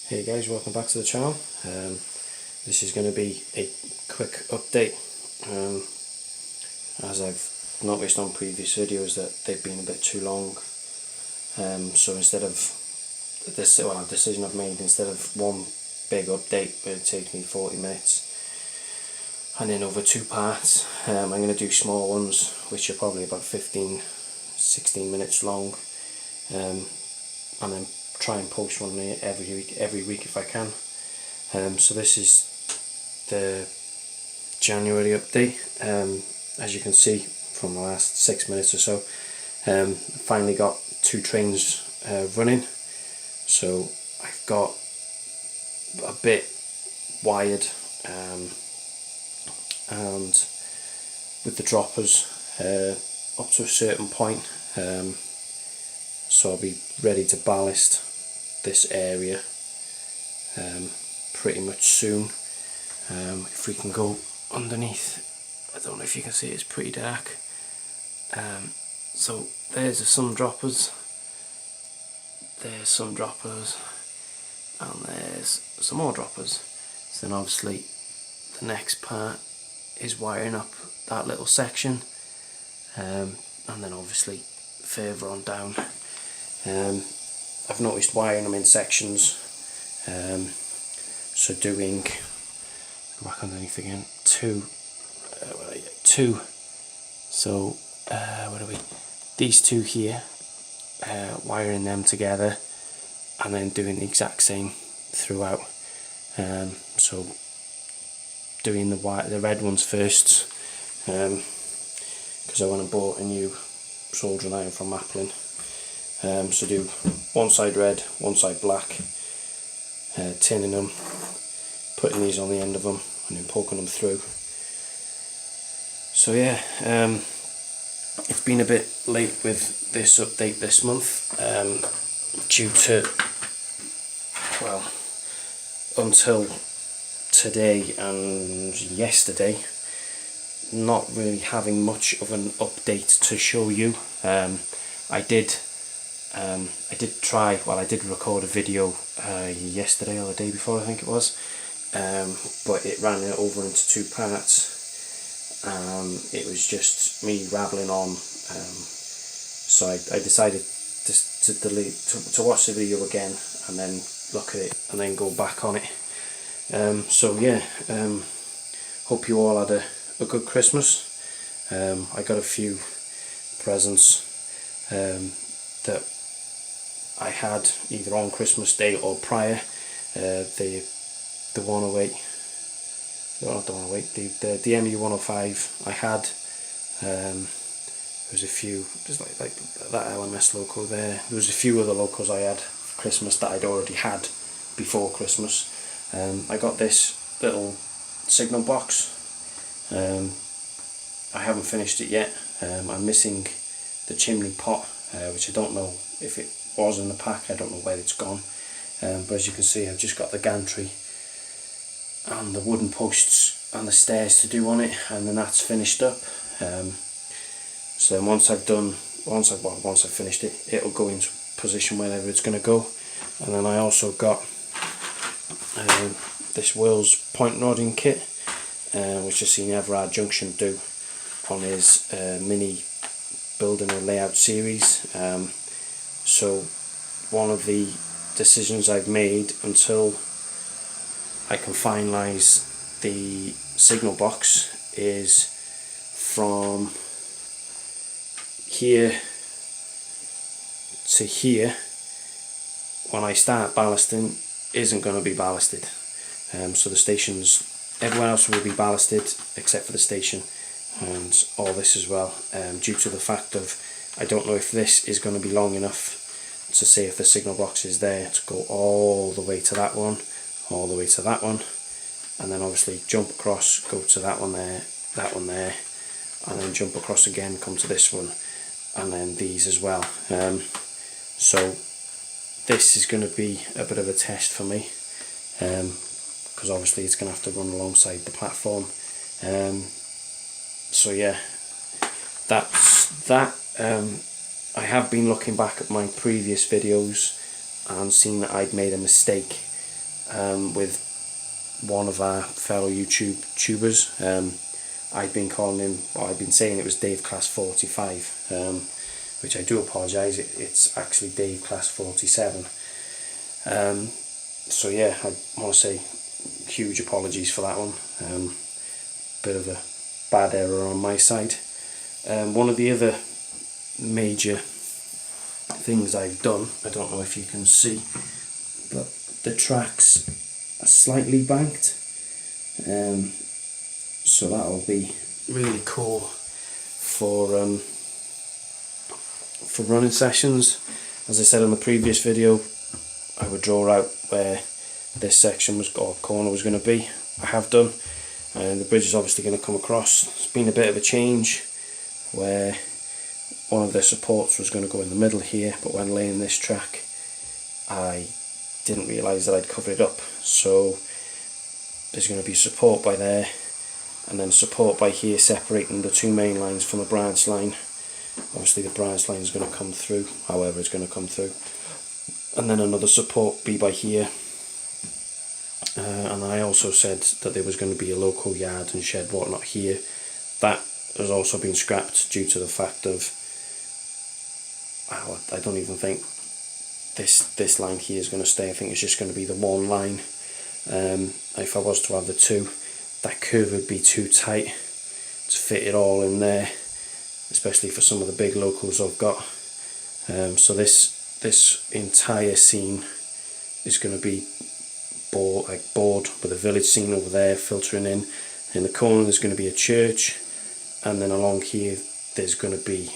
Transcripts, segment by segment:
Hey guys, welcome back to the channel. This is going to be a quick update, as I've noticed on previous videos that they've been a bit too long. So instead of this, a decision I've made, instead of one big update where it takes me 40 minutes and then over two parts, I'm going to do small ones which are probably about 15-16 minutes long, and then try and post one every week if I can. So this is the January update. As you can see from the last 6 minutes or so, finally got two trains running. So I've got a bit wired, and with the droppers up to a certain point, so I'll be ready to ballast this area pretty much soon. If we can go underneath, I don't know if you can see, it's pretty dark. So there's some droppers, there's some droppers, and there's some more droppers. So then obviously the next part is wiring up that little section, and then obviously further on down, I've noticed wiring them in sections, so doing, go back underneath again, two, so what are we, these two here, wiring them together and then doing the exact same throughout. So doing the red ones first, because I went and bought a new soldering iron from Maplin. So do one side red, one side black, tinning them, putting these on the end of them and then poking them through. So yeah, it's been a bit late with this update this month, due to, well, until today and yesterday, not really having much of an update to show you. I did record a video yesterday or the day before, I think it was, but it ran over into two parts. It was just me rattling on, so I decided to watch the video again and then look at it and then go back on it. So yeah, hope you all had a good Christmas. I got a few presents that I had either on Christmas Day or prior. The 108, no, not the 108, the MU105 I had. There was a few, just like that LMS loco there. There was a few other locos I had for Christmas that I'd already had before Christmas. I got this little signal box. I haven't finished it yet. I'm missing the chimney pot, which I don't know if it was in the pack. I don't know where it's gone. But as you can see, I've just got the gantry and the wooden posts and the stairs to do on it, and then that's finished up. So then once I've finished it, it'll go into position wherever it's going to go. And then I also got this Will's point rodding kit, which I've seen Everard Junction do on his mini building and layout series. So one of the decisions I've made until I can finalise the signal box is from here to here, when I start ballasting, isn't going to be ballasted. So the stations, everywhere else will be ballasted except for the station and all this as well, due to the fact of I don't know if this is going to be long enough to say if the signal box is there to go all the way to that one, all the way to that one, and then obviously jump across, go to that one there, and then jump across again, come to this one, and then these as well. So this is going to be a bit of a test for me, because obviously it's going to have to run alongside the platform. So yeah, that's that. I have been looking back at my previous videos and seen that I'd made a mistake with one of our fellow YouTubers. I'd been calling him, or I'd been saying it was Dave Class 45, which I do apologise, it's actually Dave Class 47. So yeah, I want to say huge apologies for that one. Bit of a bad error on my side. One of the other major things I've done, I don't know if you can see, but the tracks are slightly banked, so that'll be really cool for running sessions. As I said in the previous video, I would draw out where this section was, or corner was going to be. I have done, and the bridge is obviously going to come across. It's been a bit of a change where one of the supports was going to go in the middle here, but when laying this track I didn't realise that I'd covered it up, so there's going to be support by there and then support by here separating the two main lines from the branch line. Obviously the branch line is going to come through, however it's going to come through, and then another support be by here. And I also said that there was going to be a local yard and shed whatnot here. That has also been scrapped due to the fact of, I don't even think this line here is going to stay. I think it's just going to be the one line. If I was to have the two, that curve would be too tight to fit it all in there, especially for some of the big locals I've got. So this entire scene is going to be board with a village scene over there filtering in. In the corner there's going to be a church, and then along here there's going to be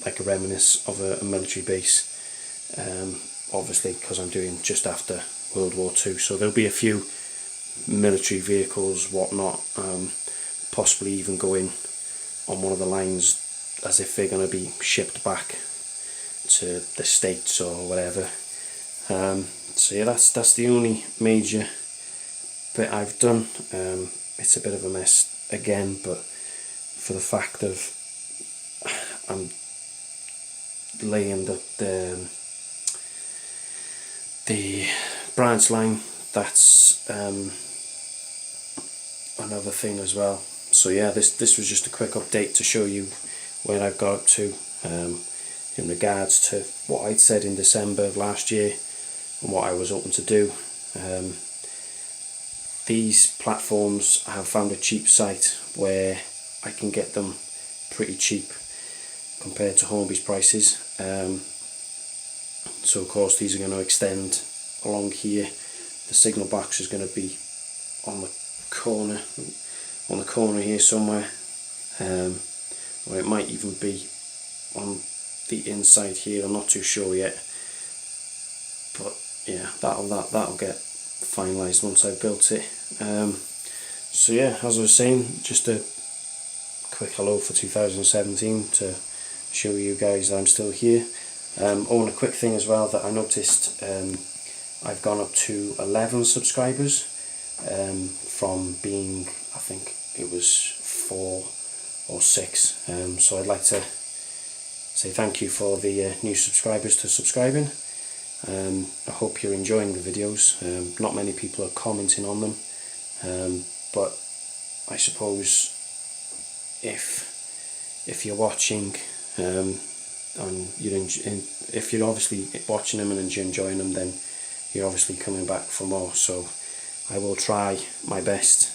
like a reminiscence of a military base, obviously because I'm doing just after World War II, so there'll be a few military vehicles, whatnot, possibly even going on one of the lines as if they're going to be shipped back to the States or whatever. So yeah, that's the only major bit I've done. It's a bit of a mess again, but for the fact of I'm laying the branch line, that's another thing as well. So yeah, this was just a quick update to show you where I've got up to in regards to what I'd said in December of last year and what I was hoping to do. These platforms, I have found a cheap site where I can get them pretty cheap compared to Hornby's prices. So of course these are going to extend along here. The signal box is going to be on the corner here somewhere, or it might even be on the inside here. I'm not too sure yet, but yeah, that'll get finalised once I've built it. So yeah, as I was saying, just a quick hello for 2017 to show you guys that I'm still here. Oh, and a quick thing as well that I noticed, I've gone up to 11 subscribers from being, I think it was 4 or 6. So I'd like to say thank you for the new subscribers to subscribing. I hope you're enjoying the videos. Not many people are commenting on them, but I suppose if you're watching and if you're obviously watching them and you're enjoying them, then you're obviously coming back for more. So I will try my best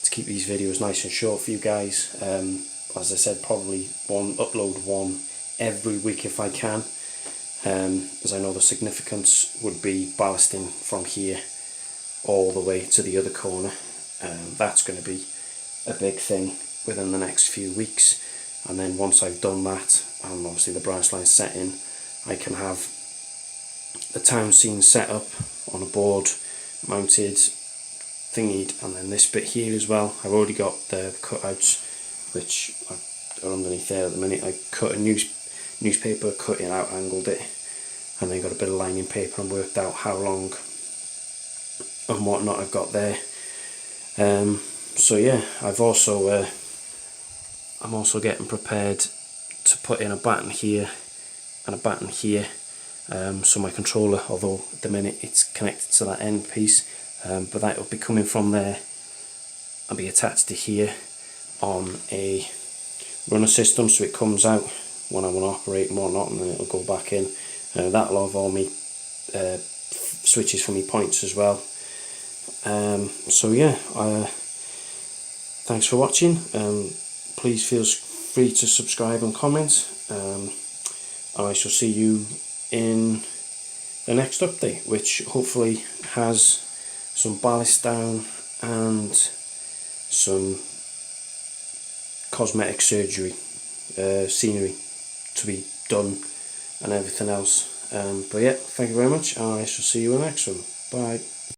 to keep these videos nice and short for you guys. As I said, probably upload one every week if I can, as I know the significance would be ballasting from here all the way to the other corner. That's going to be a big thing within the next few weeks, and then once I've done that and obviously the branch line set in, I can have the town scene set up on a board, mounted, thingied, and then this bit here as well. I've already got the cutouts which are underneath there at the minute. I cut a newspaper, cut it out, angled it, and then got a bit of lining paper and worked out how long and whatnot I've got there. So yeah, I'm also getting prepared to put in a batten here and a batten here, so my controller, although at the minute it's connected to that end piece, but that will be coming from there and be attached to here on a runner system, so it comes out when I want to operate and whatnot, and then it'll go back in. That'll have all my switches for my points as well. So yeah, thanks for watching. Please feel free to subscribe and comment. I shall see you in the next update, which hopefully has some ballast down and some cosmetic surgery, scenery to be done and everything else. But yeah, thank you very much. I shall see you in the next one. Bye.